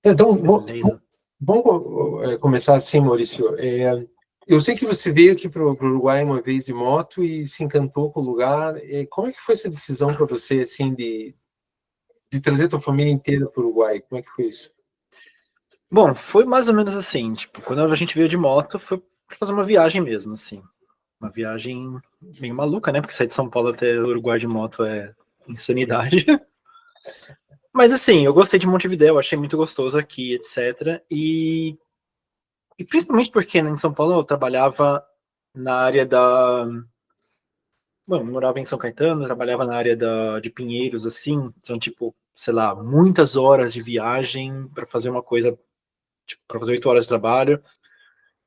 Então, Beleza. vamos começar assim, Maurício. Eu sei que você veio aqui para o Uruguai uma vez de moto e se encantou com o lugar. Como é que foi essa decisão para você, assim, de trazer tua família inteira para o Uruguai? Como é que foi isso? Bom, foi mais ou menos assim, tipo, quando a gente veio de moto, foi pra fazer uma viagem mesmo, assim. Uma viagem meio maluca, né? Porque sair de São Paulo até o Uruguai de moto é insanidade. Mas assim, eu gostei de Montevidéu, achei muito gostoso aqui, etc. E principalmente porque né, em São Paulo eu trabalhava na área da. Bom, eu morava em São Caetano, trabalhava na área de Pinheiros, assim. Então, tipo, sei lá, muitas horas de viagem para fazer uma coisa, tipo, para fazer 8 horas de trabalho.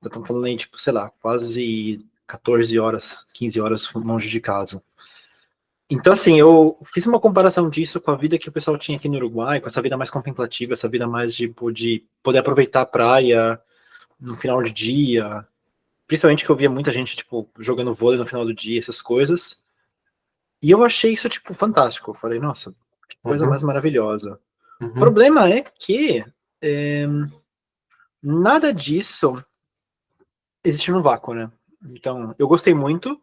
Estamos falando aí, tipo, sei lá, quase 14 horas, 15 horas longe de casa. Então, assim, eu fiz uma comparação disso com a vida que o pessoal tinha aqui no Uruguai, com essa vida mais contemplativa, essa vida mais tipo, de poder aproveitar a praia no final de dia. Principalmente que eu via muita gente, tipo, jogando vôlei no final do dia, essas coisas. E eu achei isso, tipo, fantástico. Eu falei, nossa, que coisa Uhum, mais maravilhosa. O uhum, problema é que é, nada disso existe no vácuo, né? Então, eu gostei muito.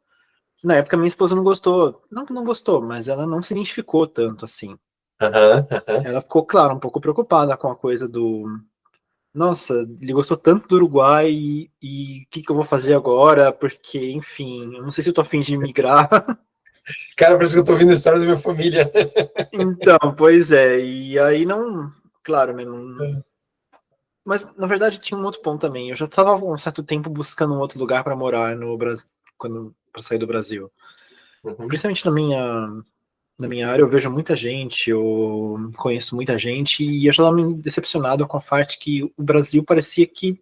Na época, minha esposa não gostou. Não que não gostou, mas ela não se identificou tanto assim. aham, aham. Ela ficou, claro, um pouco preocupada com a coisa do. Nossa, ele gostou tanto do Uruguai e o que, que eu vou fazer agora? Porque, enfim, eu não sei se eu tô afim de migrar. Cara, parece que eu tô ouvindo a história da minha família. Então, pois é. E aí não. Claro, né? Não... Mas, na verdade, tinha um outro ponto também. Eu já estava há um certo tempo buscando um outro lugar para morar no Brasil, quando para sair do Brasil. Uhum, Principalmente na minha área, eu vejo muita gente, eu conheço muita gente, e eu já estava me decepcionado com a parte que o Brasil parecia que,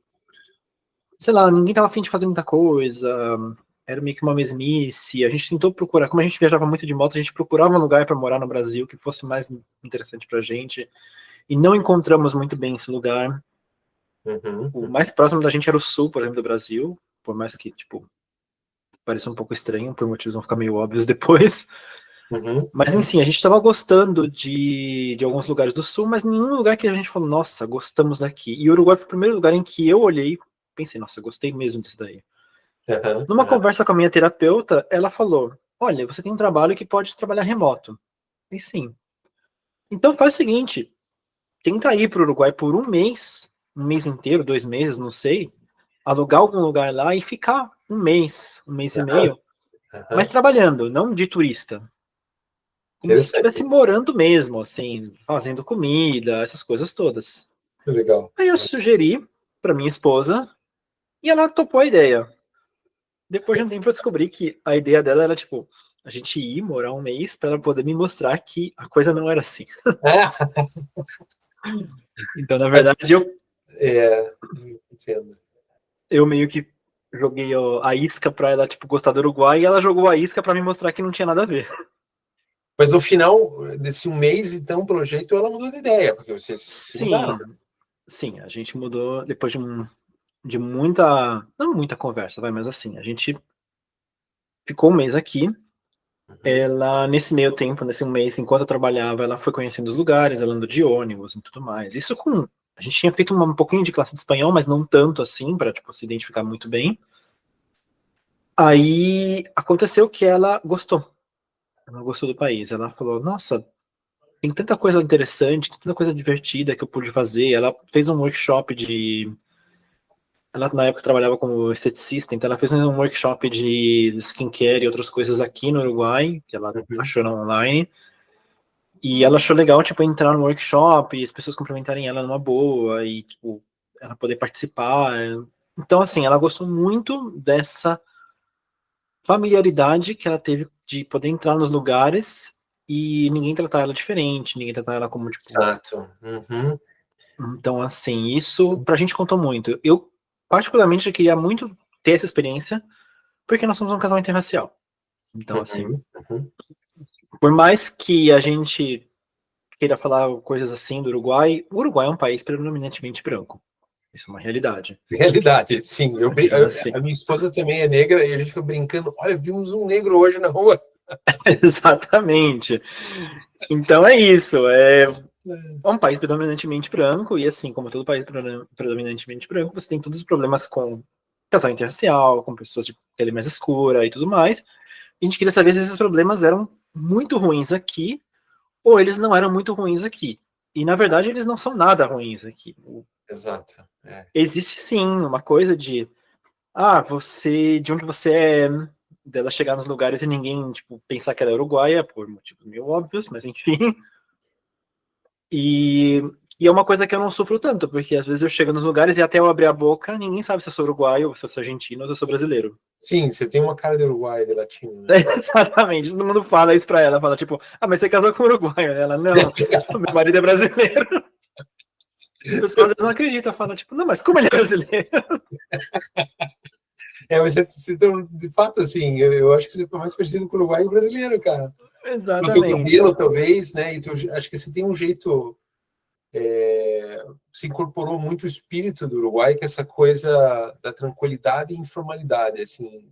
sei lá, ninguém tava afim de fazer muita coisa, era meio que uma mesmice. A gente tentou procurar, como a gente viajava muito de moto, a gente procurava um lugar para morar no Brasil que fosse mais interessante pra gente, e não encontramos muito bem esse lugar. uhum, O mais próximo da gente era o sul, por exemplo, do Brasil, por mais que, tipo, pareça um pouco estranho, por motivos vão ficar meio óbvios depois. uhum, Mas, uhum. enfim, a gente estava gostando de alguns lugares do sul, mas nenhum lugar que a gente falou, nossa, gostamos daqui. E o Uruguai foi o primeiro lugar em que eu olhei e pensei, nossa, gostei mesmo disso daí. Aham, Numa aham. conversa com a minha terapeuta, ela falou, olha, você tem um trabalho que pode trabalhar remoto. E sim. Então faz o seguinte, tenta ir para o Uruguai por um mês inteiro, 2 meses, não sei, alugar algum lugar lá e ficar um mês e Aham, meio, mas aham. trabalhando, não de turista. Como se estivesse Interessante. morando mesmo, assim, fazendo comida, essas coisas todas. Legal. Aí eu sugeri para minha esposa e ela topou a ideia. Depois de um tempo eu descobri que a ideia dela era, tipo, a gente ir morar um mês para ela poder me mostrar que a coisa não era assim. Ah, Então, na mas, verdade, entendo. eu meio que joguei a isca pra ela, tipo, gostar do Uruguai e ela jogou a isca pra me mostrar que não tinha nada a ver. Mas no final desse um mês, então, pelo jeito, ela mudou de ideia, porque vocês se mudaram. Sim, sim, a gente mudou depois de muita, não muita conversa, vai, mas assim, a gente ficou um mês aqui. Uhum, Ela, nesse meio tempo, nesse um mês, enquanto eu trabalhava, ela foi conhecendo os lugares, ela andou de ônibus e tudo mais. Isso com. A gente tinha feito um pouquinho de classe de espanhol, mas não tanto assim, para tipo, se identificar muito bem. Aí aconteceu que ela gostou. Ela gostou do país. Ela falou: Nossa, tem tanta coisa interessante, tanta coisa divertida que eu pude fazer. Ela fez um workshop de. Ela, na época, trabalhava como esteticista, então ela fez um workshop de skincare e outras coisas aqui no Uruguai, que ela uhum. achou online. E ela achou legal, tipo, entrar no workshop e as pessoas cumprimentarem ela numa boa e, tipo, ela poder participar. Então, assim, ela gostou muito dessa familiaridade que ela teve de poder entrar nos lugares e ninguém tratar ela diferente, ninguém tratar ela como, tipo. Exato. Uhum, Então, assim, isso pra gente contou muito. Eu, particularmente, queria muito ter essa experiência porque nós somos um casal interracial. Então, assim, uhum, uhum. por mais que a gente queira falar coisas assim do Uruguai, o Uruguai é um país predominantemente branco. Isso é uma realidade. Realidade, sim. Então, assim, A minha esposa também é negra e a gente fica brincando. Olha, vimos um negro hoje na rua. exatamente. Então é isso. É um país predominantemente branco, e assim, como todo país predominantemente branco, você tem todos os problemas com casal interracial, com pessoas de pele mais escura e tudo mais. E a gente queria saber se esses problemas eram muito ruins aqui, ou eles não eram muito ruins aqui. E, na verdade, eles não são nada ruins aqui. Exato. Existe, sim, uma coisa de de onde você é, dela chegar nos lugares e ninguém, tipo, pensar que ela é uruguaia, por motivos meio óbvios, mas enfim. E, e é uma coisa que eu não sofro tanto, porque às vezes eu chego nos lugares e até eu abrir a boca, ninguém sabe se eu sou uruguaio, se eu sou argentino, ou se eu sou brasileiro. Sim, você tem uma cara de uruguaio, de latino. Né? Exatamente, todo mundo fala isso pra ela, fala tipo, mas você casou com um uruguaio, né? Ela, não, meu marido é brasileiro. O pessoal às vezes não acredita, fala tipo, não, mas como ele é brasileiro? Mas você, de fato, assim, eu acho que você foi mais parecido com o uruguaio brasileiro, cara. Exatamente. No teu cabelo, talvez, né? E acho que você tem um jeito... se incorporou muito o espírito do Uruguai, que é essa coisa da tranquilidade e informalidade, assim.